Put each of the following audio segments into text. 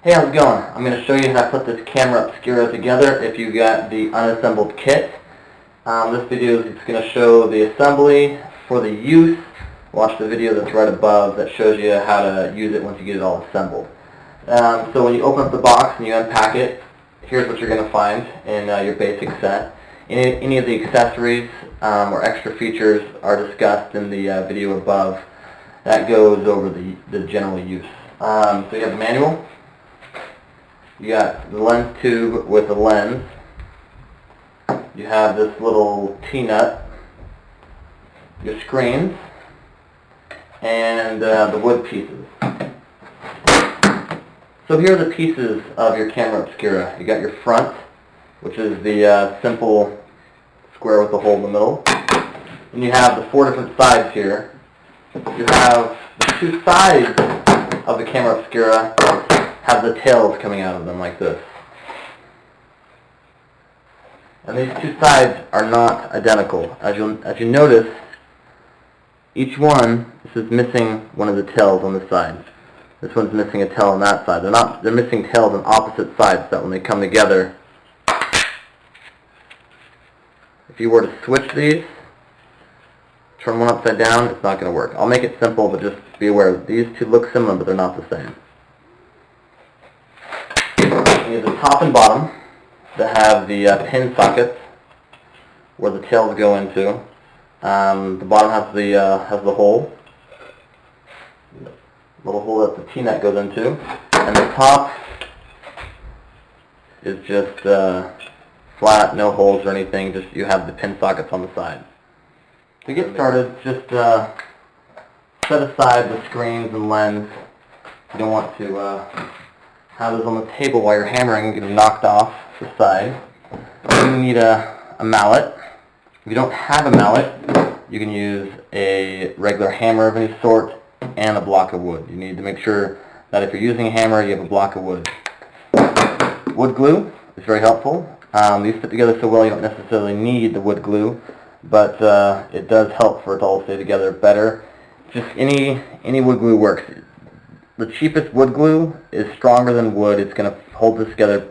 Hey, how's it going? I'm going to show you how to put this Camera Obscura together if you got the unassembled kit. This video is going to show the assembly for the use. Watch the video that's right above that shows you how to use it once you get it all assembled. So when you open up the box and you unpack it, here's what you're going to find in your basic set. Any of the accessories or extra features are discussed in the video above. That goes over the general use. So you have the manual. You got the lens tube with a lens. You have this little T-nut, your screens, and the wood pieces. So here are the pieces of your Camera Obscura. You got your front, which is the simple square with a hole in the middle. And you have the 4 different sides here. You have the 2 sides of the Camera Obscura have the tails coming out of them like this. And these 2 sides are not identical. As you notice, each one, this is missing one of the tails on the side. This one's missing a tail on that side. They're missing tails on opposite sides, so that when they come together, if you were to switch these, turn one upside down, it's not going to work. I'll make it simple, but just be aware that these 2 look similar, but they're not the same. You have the top and bottom that have the pin sockets where the tails go into. The bottom has the hole, little hole that the T-nut goes into, and the top is just flat, no holes or anything. Just you have the pin sockets on the side. To get started, just set aside the screens and lens. You don't want to have those on the table while you're hammering and get them knocked off the side. You need a mallet. If you don't have a mallet, you can use a regular hammer of any sort and a block of wood. You need to make sure that if you're using a hammer, you have a block of wood. Wood glue is very helpful. These fit together so well you don't necessarily need the wood glue, but it does help for it to all stay together better. Just any wood glue works. The cheapest wood glue is stronger than wood. It's going to hold this together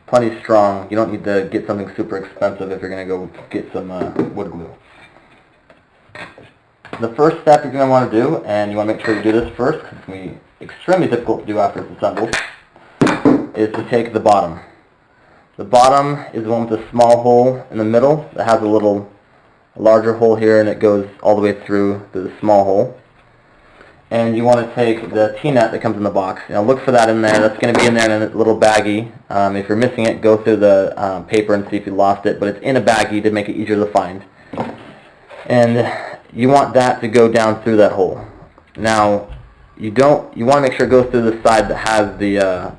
plenty strong. You don't need to get something super expensive if you're going to go get some wood glue. The first step you're going to want to do, and you want to make sure you do this first because it's going to be extremely difficult to do after it's assembled, is to take the bottom. The bottom is the one with the small hole in the middle that has a larger hole here, and it goes all the way through to the small hole. And you want to take the T-nut that comes in the box. Look for that in there. That's going to be in there in a little baggie. If you're missing it, go through the paper and see if you lost it. But it's in a baggie to make it easier to find. And you want that to go down through that hole. Now, you want to make sure it goes through the side that has the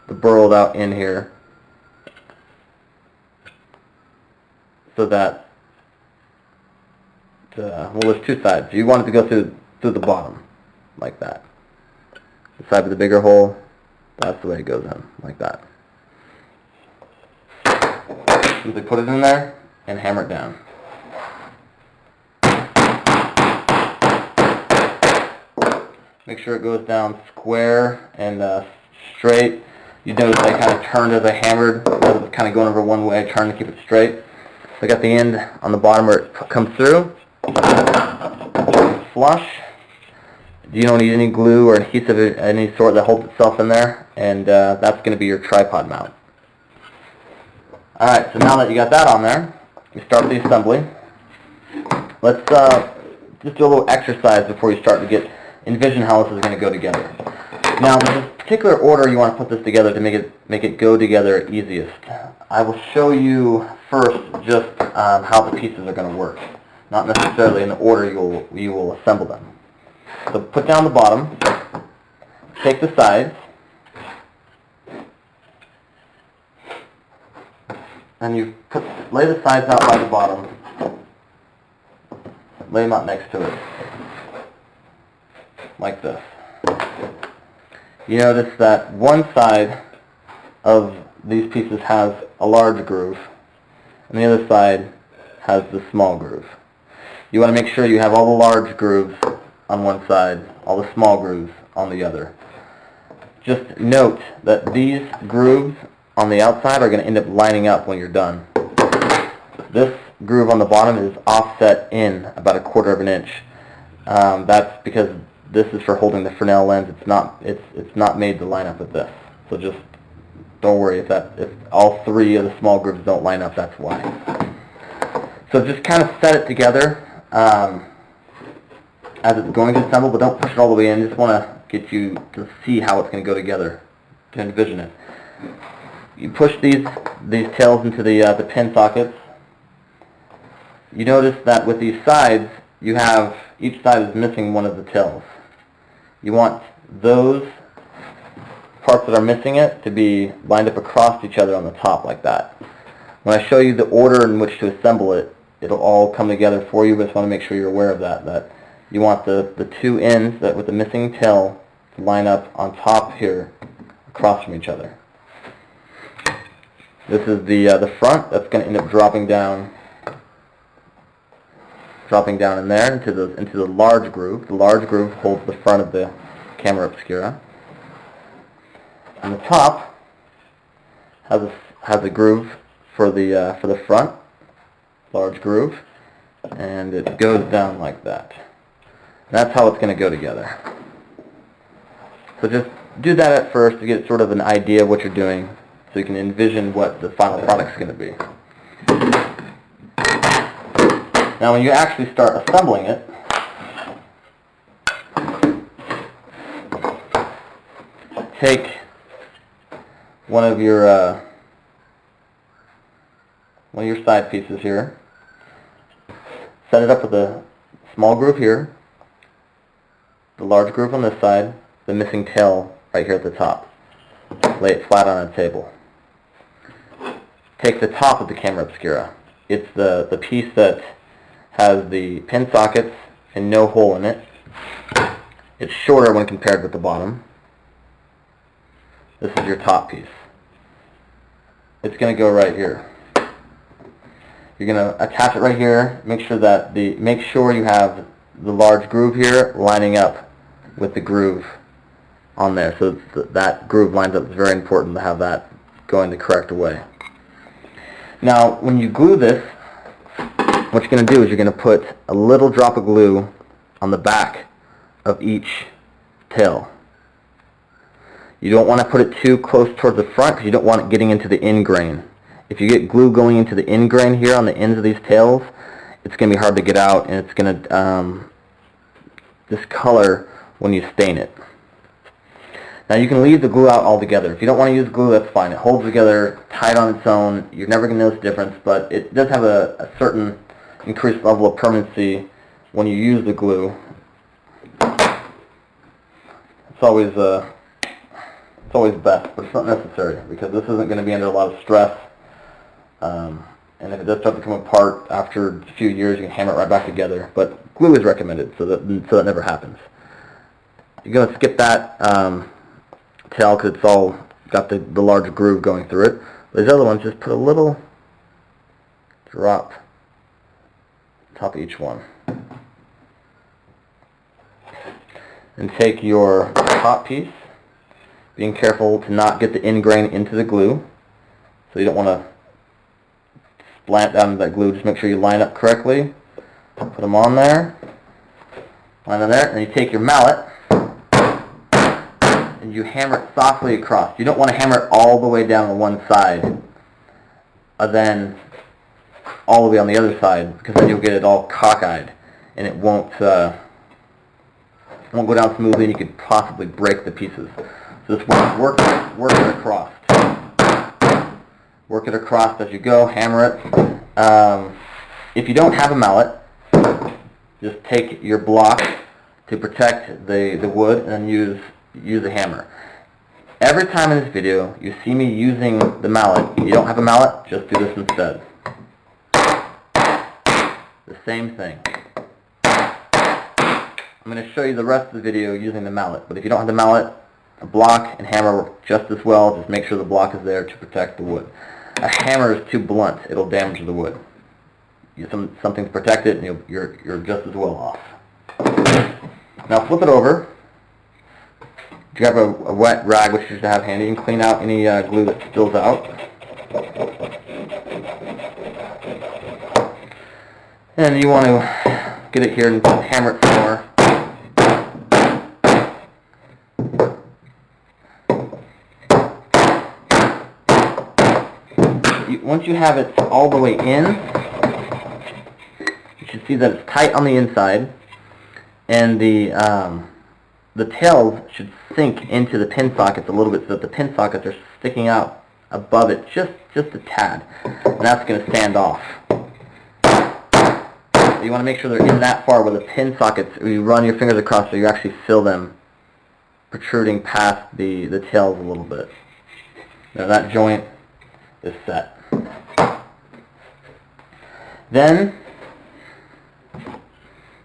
burrowed out in here, so that there's 2 sides. You want it to go through the bottom. Like that. The side with the bigger hole, that's the way it goes in, like that. Simply put it in there and hammer it down. Make sure it goes down square and straight. You notice I kind of turned as I hammered, instead of kind of going over one way, I turned to keep it straight. So I got the end on the bottom where it comes through. Flush. You don't need any glue or adhesive of any sort that holds itself in there, and that's going to be your tripod mount. Alright, so now that you got that on there, you start the assembly. Let's just do a little exercise before you start to envision how this is going to go together. Now, there's a particular order you want to put this together to make it go together easiest. I will show you first just how the pieces are going to work, not necessarily in the order you will assemble them. So put down the bottom, take the sides, and you lay the sides out by the bottom, lay them out next to it, like this. You notice that one side of these pieces has a large groove, and the other side has the small groove. You want to make sure you have all the large grooves on one side, all the small grooves on the other. just note that these grooves on the outside are going to end up lining up when you're done. This groove on the bottom is offset in about 1/4 of an inch. That's because this is for holding the Fresnel lens. It's not made to line up with this. So just don't worry if all 3 of the small grooves don't line up. That's why. So just kind of set it together as it's going to assemble, but don't push it all the way in. Just want to get you to see how it's going to go together, to envision it. You push these tails into the pin sockets. You notice that with these sides, you have each side is missing one of the tails. You want those parts that are missing it to be lined up across each other on the top like that. When I show you the order in which to assemble it, it'll all come together for you, but I just want to make sure you're aware of that you want the 2 ends with the missing tail to line up on top here across from each other. This is the front. That's going to end up dropping down in there into the large groove. The large groove holds the front of the Camera Obscura. And the top has a groove for the front, large groove, and it goes down like that. That's how it's going to go together. So just do that at first to get sort of an idea of what you're doing, so you can envision what the final product's going to be. Now when you actually start assembling it, take one of your side pieces here, set it up with a small groove here, the large groove on this side, the missing tail right here at the top. Lay it flat on a table. Take the top of the Camera Obscura. It's the piece that has the pin sockets and no hole in it. It's shorter when compared with the bottom. This is your top piece. It's going to go right here. You're going to attach it right here. Make sure you have the large groove here lining up with the groove on there. So that groove lines up. It's very important to have that going the correct way. Now, when you glue this, what you're going to do is you're going to put a little drop of glue on the back of each tail. You don't want to put it too close towards the front because you don't want it getting into the end grain. If you get glue going into the end grain here on the ends of these tails, it's going to be hard to get out, and it's going to discolor when you stain it. Now you can leave the glue out altogether. If you don't want to use glue, that's fine. It holds together tight on its own. You're never going to notice a difference, but it does have a certain increased level of permanency when you use the glue. It's always best, but it's not necessary because this isn't going to be under a lot of stress. And if it does start to come apart after a few years, you can hammer it right back together. But glue is recommended, so that never happens. You're going to skip that tail because it's all got the large groove going through it. These other ones, just put a little drop on top of each one. And take your top piece, being careful to not get the end grain into the glue. So you don't want to slant down into that glue. Just make sure you line up correctly. Put them on there. Line on there. And you take your mallet and you hammer it softly across. You don't want to hammer it all the way down on one side and then all the way on the other side, because then you'll get it all cockeyed and it won't go down smoothly and you could possibly break the pieces. So just work it across. Work it across as you go, hammer it. If you don't have a mallet, just take your block to protect the wood and then use a hammer. Every time in this video you see me using the mallet, if you don't have a mallet, just do this instead. The same thing. I'm going to show you the rest of the video using the mallet, but if you don't have the mallet, a block and hammer work just as well. Just make sure the block is there to protect the wood. A hammer is too blunt. It'll damage the wood. Use something to protect it, and you're just as well off. Now flip it over. grab a wet rag, which you should have handy, and clean out any glue that spills out. And you want to get it here and hammer it some more. Once you have it all the way in, you should see that it's tight on the inside, and the tails should sink into the pin sockets a little bit so that the pin sockets are sticking out above it just a tad, and that's going to stand off. So you want to make sure they're in that far where the pin sockets, you run your fingers across so you actually feel them protruding past the tails a little bit. Now that joint is set. Then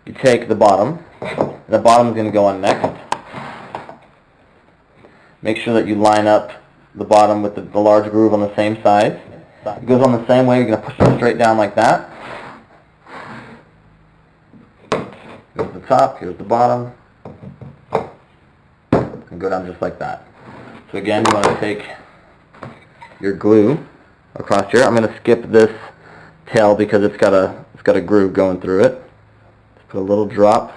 you take the bottom. The bottom is going to go on next. Make sure that you line up the bottom with the large groove on the same side. It goes on the same way. You're going to push it straight down like that. Here's the top, here's the bottom. And go down just like that. So again, you want to take your glue across here. I'm going to skip this tail because it's got a groove going through it. Just put a little drop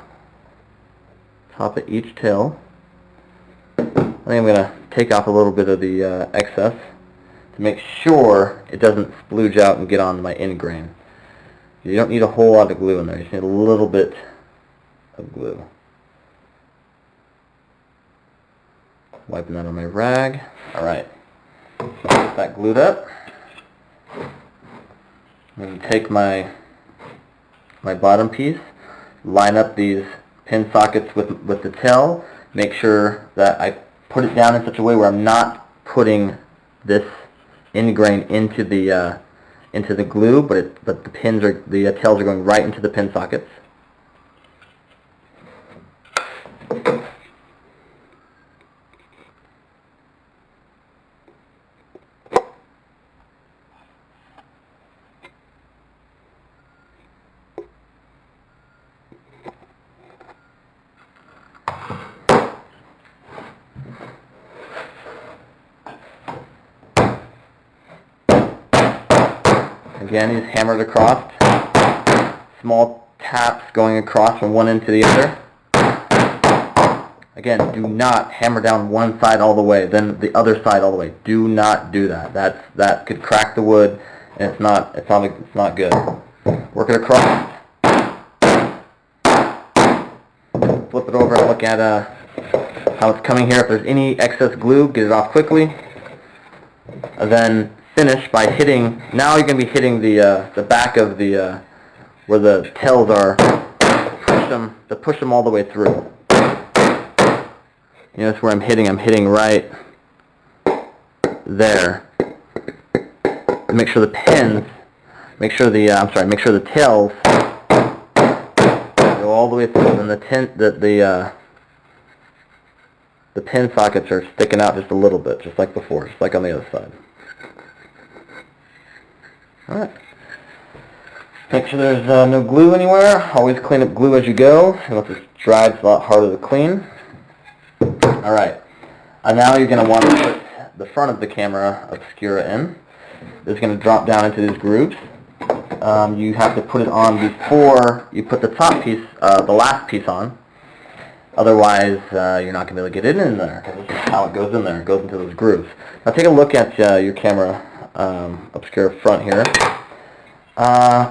top of each tail. I think I'm going to take off a little bit of the excess to make sure it doesn't splooge out and get on my end grain. You don't need a whole lot of glue in there. You just need a little bit of glue. Wiping that on my rag. Alright. Get that glued up. I'm going to take my bottom piece, line up these pin sockets with the tail, make sure that I put it down in such a way where I'm not putting this end grain into the glue, but the tails are going right into the pin sockets. Again, he's hammered across. Small taps going across from one end to the other. Again, do not hammer down one side all the way, then the other side all the way. Do not do that. That could crack the wood, and it's not good. Work it across. Flip it over and look at how it's coming here. If there's any excess glue, get it off quickly. And then finish by hitting. Now you're going to be hitting the back of the where the tails are. Push them all the way through. You notice where I'm hitting. I'm hitting right there. Make sure the pins. Make sure the tails go all the way through, and the pin sockets are sticking out just a little bit, just like before, just like on the other side. Alright. Make sure there's no glue anywhere. Always clean up glue as you go. Once it's dried, it's a lot harder to clean. Alright. Now you're going to want to put the front of the Camera Obscura in. It's going to drop down into these grooves. You have to put it on before you put the top piece, the last piece on. Otherwise, you're not going to be able to get it in there. This is how it goes in there. It goes into those grooves. Now take a look at your Camera Obscura front here.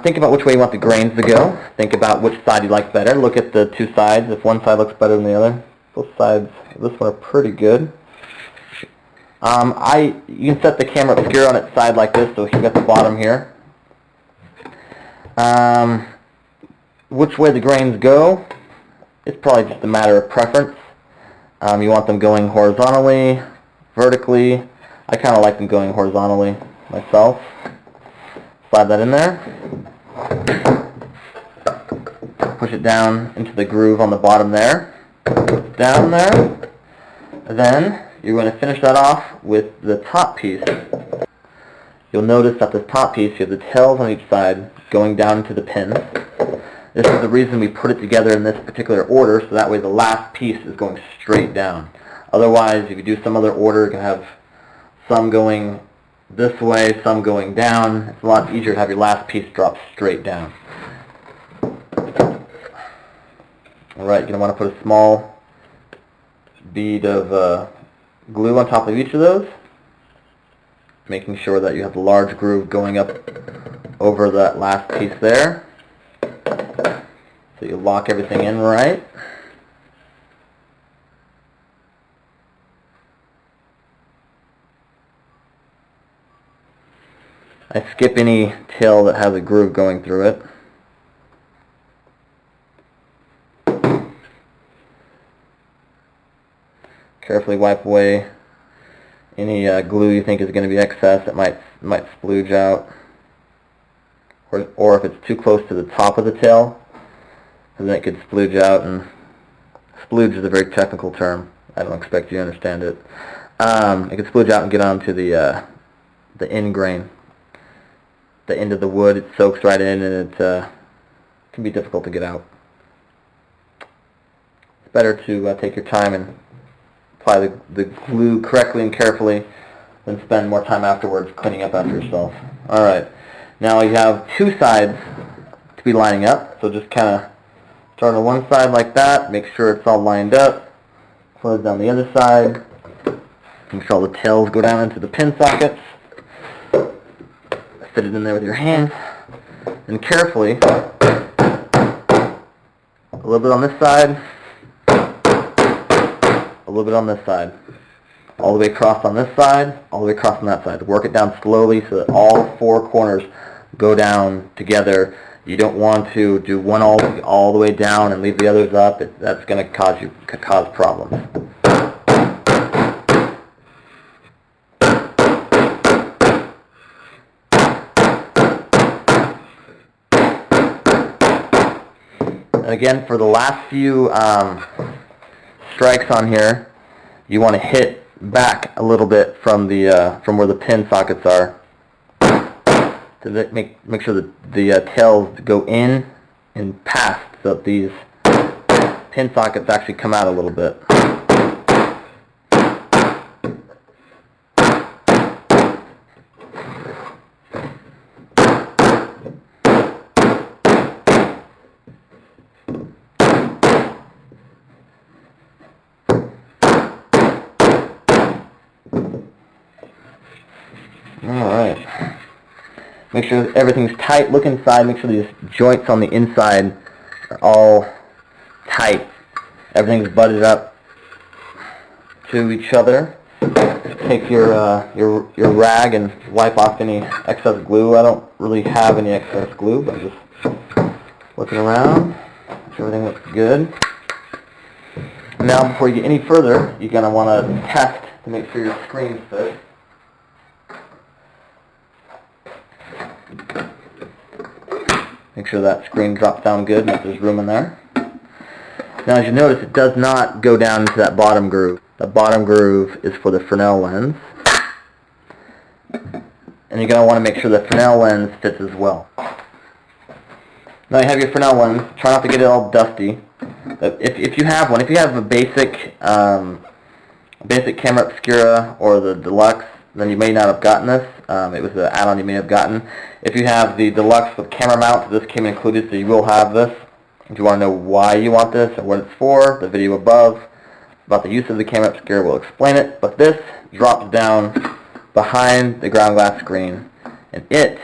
Think about which way you want the grains to go. Think about which side you like better. Look at the two sides. If one side looks better than the other. Both sides of this one are pretty good. You can set the Camera Obscura on its side like this, so you've got the bottom here. Which way the grains go, it's probably just a matter of preference. You want them going horizontally, vertically. I kind of like them going horizontally myself. Slide that in there. Push it down into the groove on the bottom there. Down there. And then you're going to finish that off with the top piece. You'll notice that the top piece, you have the tails on each side going down into the pins. This is the reason we put it together in this particular order, so that way the last piece is going straight down. Otherwise, if you do some other order, you can have some going this way, some going down. It's a lot easier to have your last piece drop straight down. Alright, you're going to want to put a small bead of glue on top of each of those, making sure that you have the large groove going up over that last piece there. So you lock everything in right. I skip any tail that has a groove going through it. Carefully wipe away any glue you think is going to be excess. It might splooge out. Or if it's too close to the top of the tail, then it could splooge out. And splooge is a very technical term. I don't expect you to understand it. It could splooge out and get onto the end grain. The end of the wood, it soaks right in, and it can be difficult to get out. It's better to take your time and apply the glue correctly and carefully than spend more time afterwards cleaning up after yourself. Alright, now you have two sides to be lining up, so just kind of start on one side like that, make sure it's all lined up, close down the other side, make sure all the tails go down into the pin sockets. Fit it in there with your hands, and carefully, a little bit on this side, a little bit on this side, all the way across on this side, all the way across on that side. Work it down slowly so that all four corners go down together. You don't want to do one all the way down and leave the others up. That's going to cause problems. And again, for the last few strikes on here, you want to hit back a little bit from where the pin sockets are to make sure that the tails go in and past, so that these pin sockets actually come out a little bit. Alright. Make sure everything's tight. Look inside. Make sure these joints on the inside are all tight. Everything's butted up to each other. Take your rag and wipe off any excess glue. I don't really have any excess glue, but I'm just looking around. Make sure everything looks good. Now, before you get any further, you're going to want to test to make sure your screens fit. Make sure that screen drops down good and that there's room in there. Now, as you notice, it does not go down into that bottom groove. The bottom groove is for the Fresnel lens. And you're going to want to make sure the Fresnel lens fits as well. Now you have your Fresnel lens. Try not to get it all dusty. If you have one, if you have a basic Camera Obscura or the Deluxe, then you may not have gotten this. It was an add-on you may have gotten. If you have the Deluxe with camera mount, this came included, so you will have this. If you want to know why you want this or what it's for, the video above about the use of the Camera Obscura will explain it. But this drops down behind the ground glass screen, and it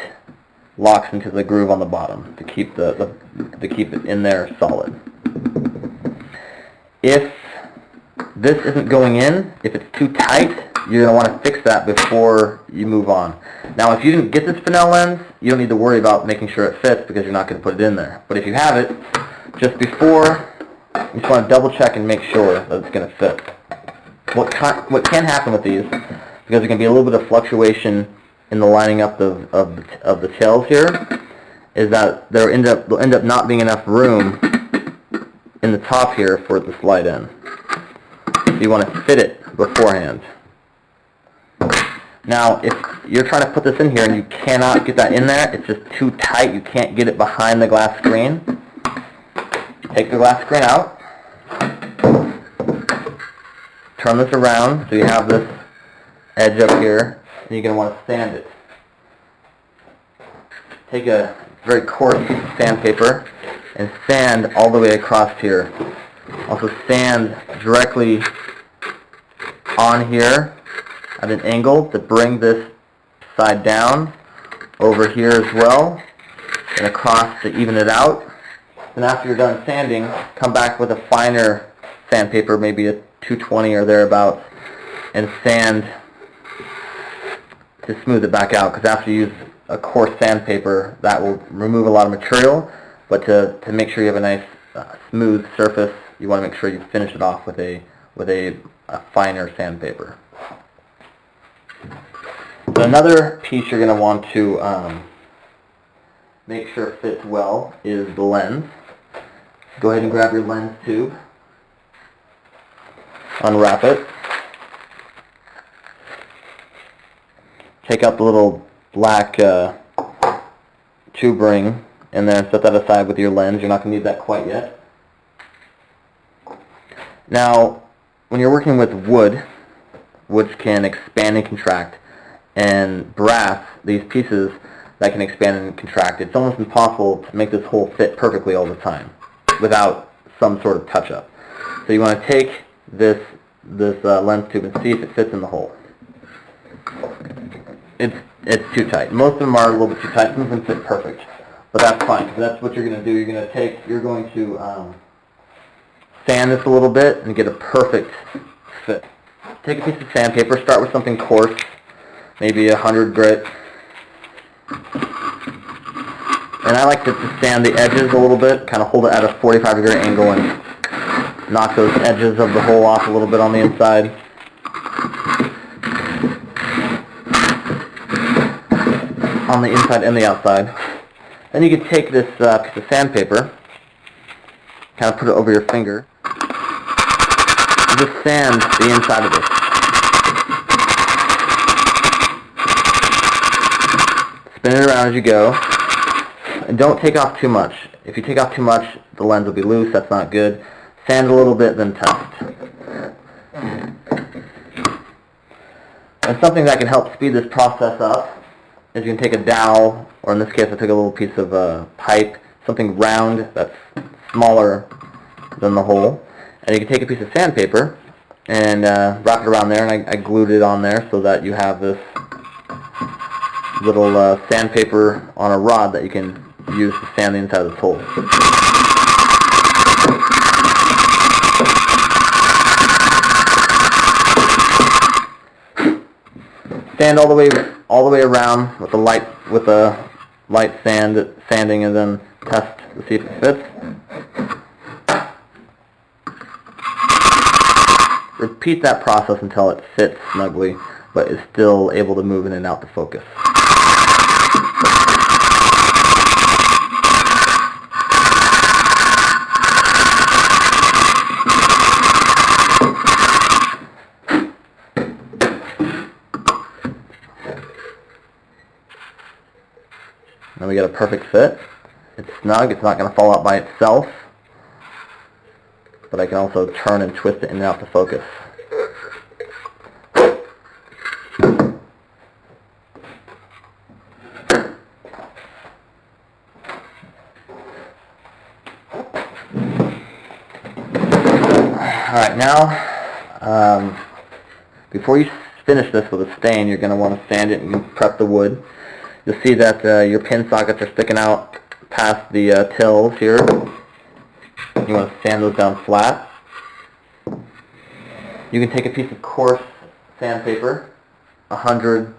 locks into the groove on the bottom to keep to keep it in there solid. If this isn't going in, if it's too tight, you're going to want to fix that before you move on. Now, if you didn't get this Fresnel lens, you don't need to worry about making sure it fits because you're not going to put it in there. But if you have it, just before, you just want to double check and make sure that it's going to fit. What can happen with these, because there can be a little bit of fluctuation in the lining up of the tails here, is that there'll end up not being enough room in the top here for it to slide in. So you want to fit it beforehand. Now, if you're trying to put this in here and you cannot get that in there, it's just too tight, you can't get it behind the glass screen, take the glass screen out, turn this around so you have this edge up here, and you're going to want to sand it. Take a very coarse piece of sandpaper and sand all the way across here. Also sand directly on here at an angle to bring this side down, over here as well, and across to even it out. And after you're done sanding, come back with a finer sandpaper, maybe a 220 or thereabouts, and sand to smooth it back out, because after you use a coarse sandpaper, that will remove a lot of material, but to make sure you have a nice smooth surface, you want to make sure you finish it off with a finer sandpaper. So another piece you're going to want to make sure it fits well is the lens. Go ahead and grab your lens tube, unwrap it, take out the little black tube ring in there and set that aside with your lens. You're not going to need that quite yet. Now, when you're working with wood, which can expand and contract, and brass, these pieces that can expand and contract, it's almost impossible to make this hole fit perfectly all the time without some sort of touch-up. So you want to take this lens tube and see if it fits in the hole. It's too tight. Most of them are a little bit too tight. Some of them fit perfect, but that's fine. So that's what you're going to do. You're going to sand this a little bit and get a perfect fit. Take a piece of sandpaper. Start with something coarse, maybe 100 grit. And I like to sand the edges a little bit, kind of hold it at a 45-degree angle and knock those edges of the hole off a little bit on the inside. On the inside and the outside. Then you can take this piece of sandpaper, kind of put it over your finger, and just sand the inside of it. Spin it around as you go, and don't take off too much. If you take off too much, the lens will be loose. That's not good. Sand a little bit, then test. And something that can help speed this process up is you can take a dowel, or in this case I took a little piece of pipe, something round that's smaller than the hole, and you can take a piece of sandpaper and wrap it around there, and I glued it on there so that you have this little sandpaper on a rod that you can use to sand the inside of this hole. Sand all the way around with a light sanding, and then test to see if it fits. Repeat that process until it fits snugly, but is still able to move in and out the focus. Now we get a perfect fit. It's snug, it's not going to fall out by itself, but I can also turn and twist it in and out to focus. Alright, now, before you finish this with a stain, you're going to want to sand it and prep the wood. You'll see that your pin sockets are sticking out past the tills here. You want to sand those down flat. You can take a piece of coarse sandpaper, 100,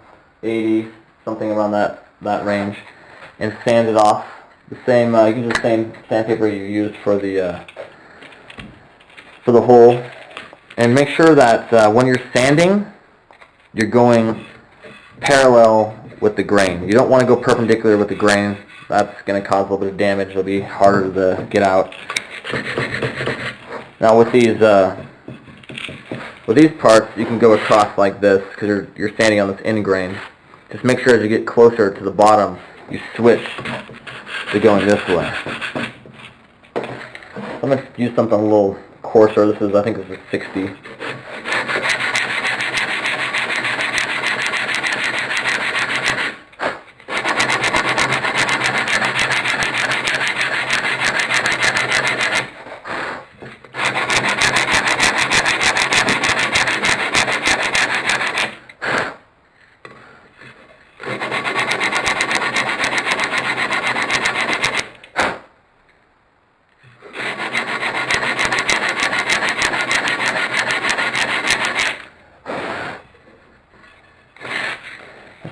80, something around that range, and sand it off. The same, you can use the same sandpaper you used for the hole. And make sure that when you're sanding, you're going parallel with the grain. You don't want to go perpendicular with the grain. That's going to cause a little bit of damage. It'll be harder to get out. Now with these parts, you can go across like this because you're standing on this end grain. Just make sure as you get closer to the bottom, you switch to going this way. I'm going to use something a little coarser. I think this is 60.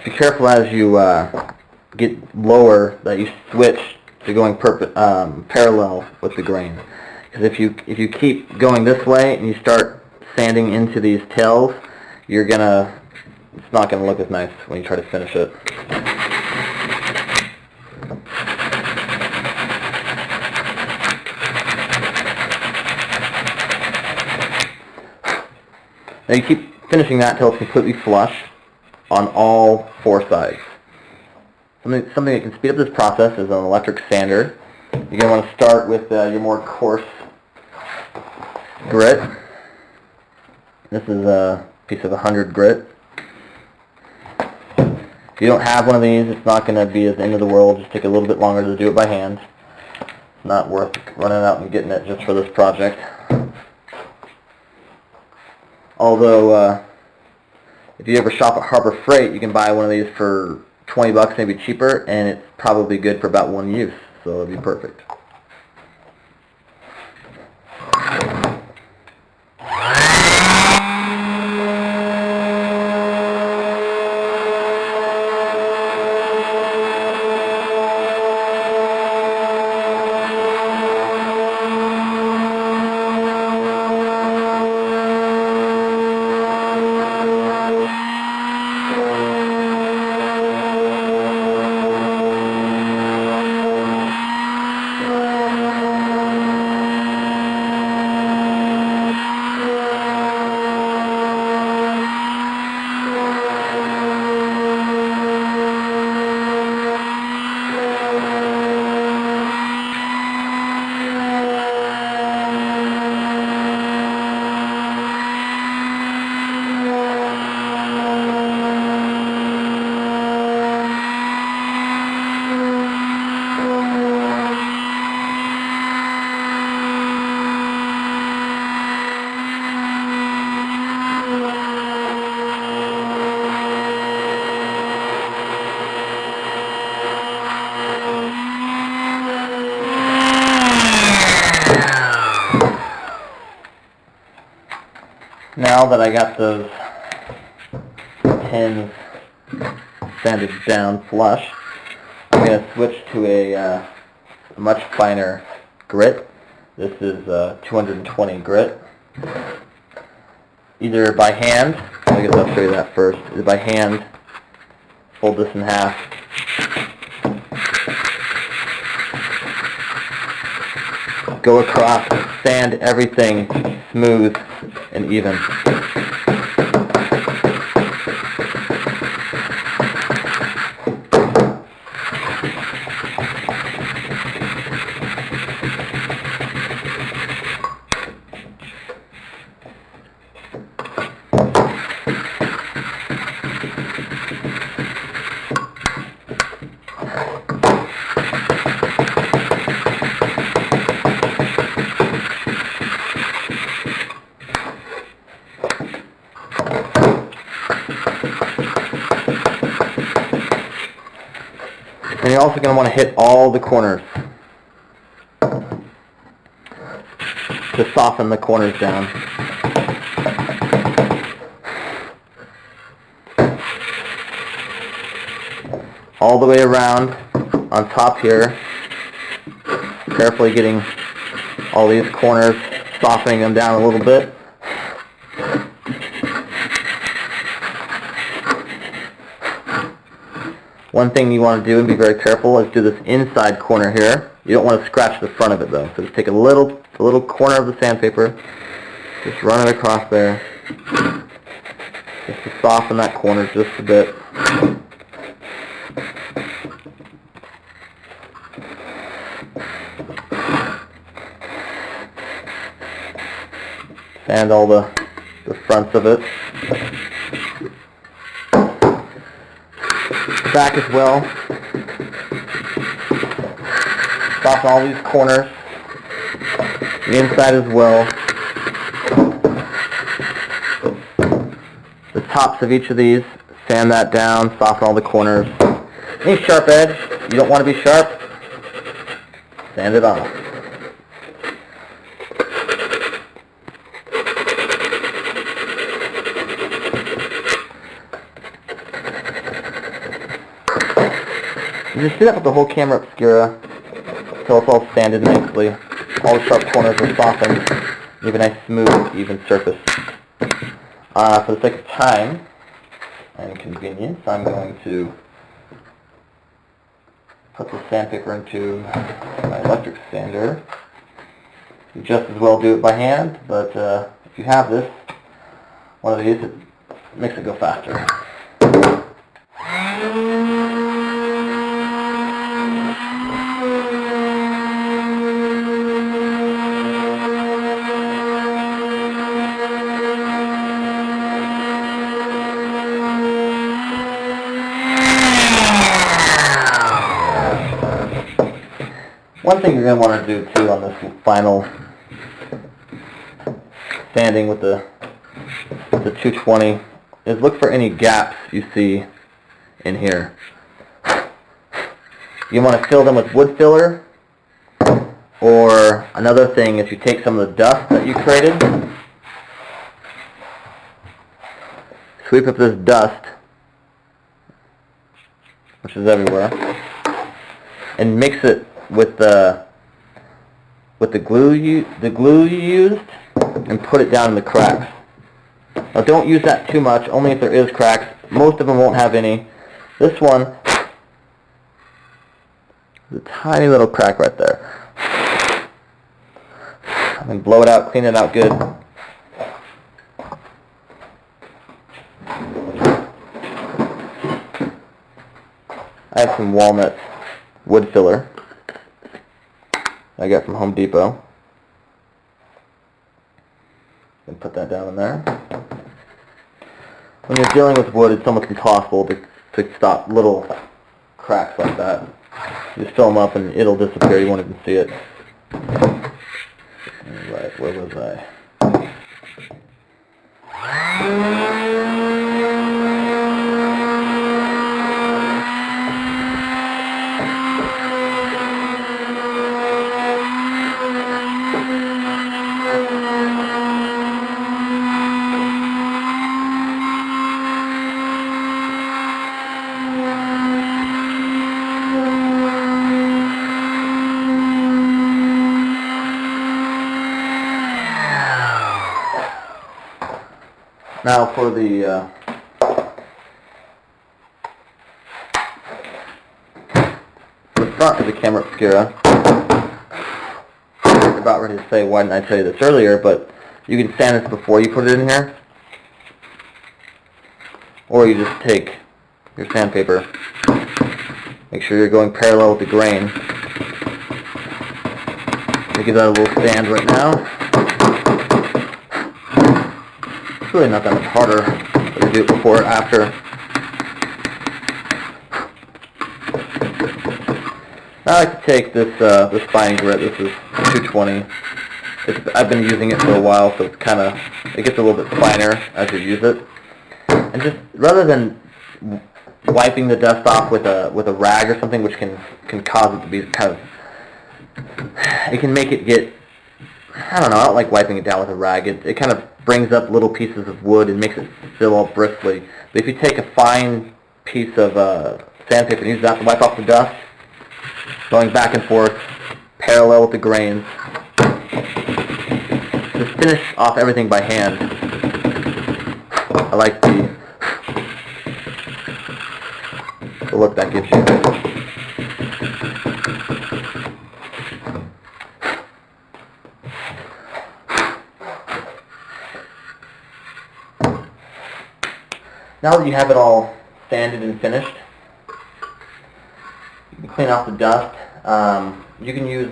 be careful as you get lower that you switch to going parallel with the grain. Because if you keep going this way and you start sanding into these tails, it's not gonna look as nice when you try to finish it. Now you keep finishing that until it's completely flush on all four sides. Something that can speed up this process is an electric sander. You're going to want to start with your more coarse grit. This is a piece of 100 grit. If you don't have one of these, it's not going to be at the end of the world. Just take a little bit longer to do it by hand. It's not worth running out and getting it just for this project. Although, if you ever shop at Harbor Freight, you can buy one of these for 20 bucks, maybe cheaper, and it's probably good for about one use, so it'll be perfect. Now that I got those pins sanded down flush, I'm going to switch to a much finer grit. This is 220 grit. Either by hand, I guess I'll show you that first, either by hand, fold this in half, go across, sand everything smooth and even. And you're also going to want to hit all the corners to soften the corners down. All the way around on top here, carefully getting all these corners, softening them down a little bit. One thing you want to do and be very careful is do this inside corner here. You don't want to scratch the front of it though. So just take a little corner of the sandpaper, just run it across there, just to soften that corner just a bit. Sand all the fronts of it. Back as well. Soften all these corners. The inside as well. The tops of each of these, sand that down, soften all the corners. Any sharp edge, you don't want to be sharp, sand it off. You just do that with the whole Camera Obscura until it's all sanded nicely. All the sharp corners are softened. You have a nice, smooth, even surface. For the sake of time and convenience, I'm going to put the sandpaper into my electric sander. You just as well do it by hand, but if you have this, one of these, it makes it go faster. One thing you're going to want to do too on this final sanding with the 220 is look for any gaps you see in here. You want to fill them with wood filler, or another thing is you take some of the dust that you created, sweep up this dust, which is everywhere, and mix it with the glue you used, and put it down in the cracks. Now don't use that too much, only if there is cracks. Most of them won't have any. This one, there's a tiny little crack right there. I can blow it out, clean it out good. I have some Walnut wood filler I got from Home Depot. And put that down in there. When you're dealing with wood, it's almost impossible to stop little cracks like that. You just fill them up and it'll disappear. You won't even see it. Alright, where was I? Now for the front of the Camera Obscura, I'm about ready to say why didn't I tell you this earlier, but you can sand this before you put it in here, or you just take your sandpaper, make sure you're going parallel with the grain. Let me give that a little sand right now. It's really not that much harder to do it before or after. I like to take this spine grit. This is 220. I've been using it for a while, so it gets a little bit finer as you use it. And just rather than wiping the dust off with a rag or something, which can cause it to be it can make it get, I don't know, I don't like wiping it down with a rag. It kind of brings up little pieces of wood and makes it feel all bristly. But if you take a fine piece of sandpaper and use that to wipe off the dust, going back and forth, parallel with the grains, just finish off everything by hand. I like the look that gives you. Now that you have it all sanded and finished, you can clean off the dust. You can use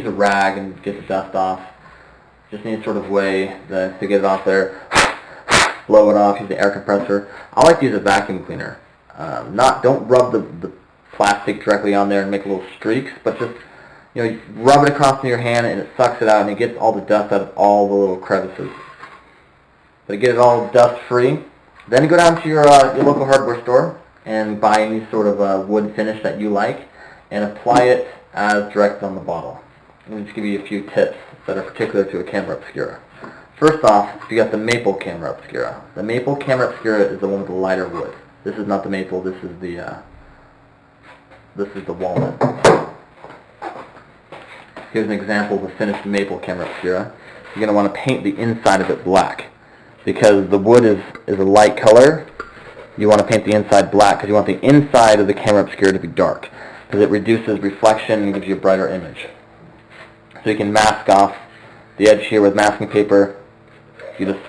a rag and get the dust off. Just need a sort of way to get it off there. Blow it off. Use the air compressor. I like to use a vacuum cleaner. Don't rub the plastic directly on there and make little streaks, but just rub it across in your hand and it sucks it out and it gets all the dust out of all the little crevices. So to get it all dust free, then go down to your local hardware store and buy any sort of wood finish that you like and apply it as directed on the bottle. I'm going to just give you a few tips that are particular to a Camera Obscura. First off, you got the maple Camera Obscura. The maple Camera Obscura is the one with the lighter wood. This is not the maple, this is the This is the walnut. Here's an example of a finished maple Camera Obscura. You're going to want to paint the inside of it black. Because the wood is a light color, you want to paint the inside black because you want the inside of the Camera Obscura to be dark. Because it reduces reflection and gives you a brighter image. So you can mask off the edge here with masking paper. You just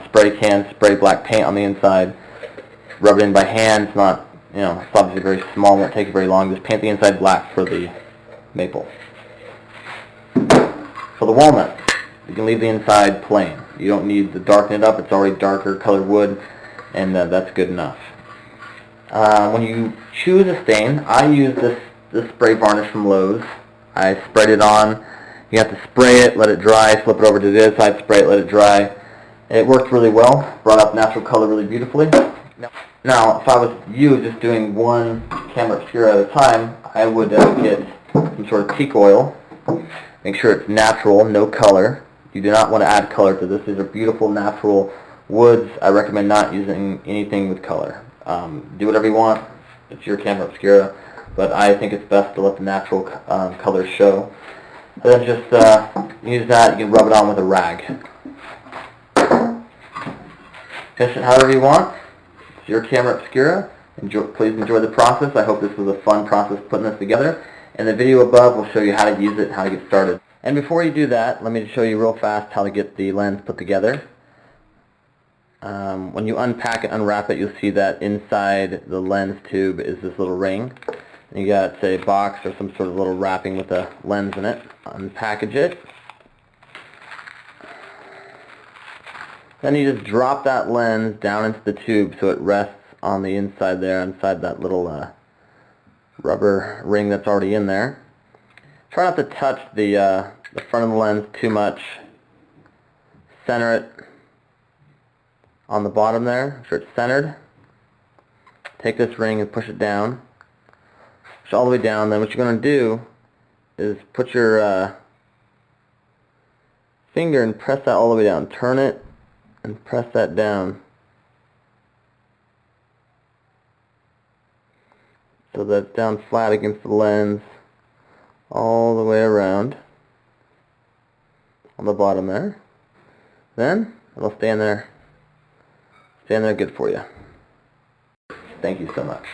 spray black paint on the inside. Rub it in by hand. It's not, it's obviously very small, won't take you very long. Just paint the inside black for the maple. For the walnut, you can leave the inside plain. You don't need to darken it up. It's already darker colored wood, and that's good enough. When you choose a stain, I use this spray varnish from Lowe's. I sprayed it on. You have to spray it, let it dry, flip it over to the other side, spray it, let it dry. It worked really well. Brought up natural color really beautifully. Now, if I was you just doing one Camera Obscura at a time, I would get some sort of teak oil. Make sure it's natural, no color. You do not want to add color to this. These are beautiful natural woods. I recommend not using anything with color. Do whatever you want. It's your Camera Obscura, but I think it's best to let the natural colors show. And then just use that. You can rub it on with a rag. Finish it however you want. It's your Camera Obscura. Please enjoy the process. I hope this was a fun process putting this together. And the video above will show you how to use it and how to get started. And before you do that, let me show you real fast how to get the lens put together. When you unpack it, unwrap it, you'll see that inside the lens tube is this little ring. And you got, say, a box or some sort of little wrapping with a lens in it. Unpackage it. Then you just drop that lens down into the tube so it rests on the inside there, inside that little rubber ring that's already in there. Try not to touch the front of the lens too much. Center it on the bottom there, make sure it's centered. Take this ring and push it down. Push it all the way down. Then what you're going to do is put your finger and press that all the way down. Turn it and press that down so that it's down flat against the lens all the way around on the bottom there. Then it'll stand there good for you. Thank you so much.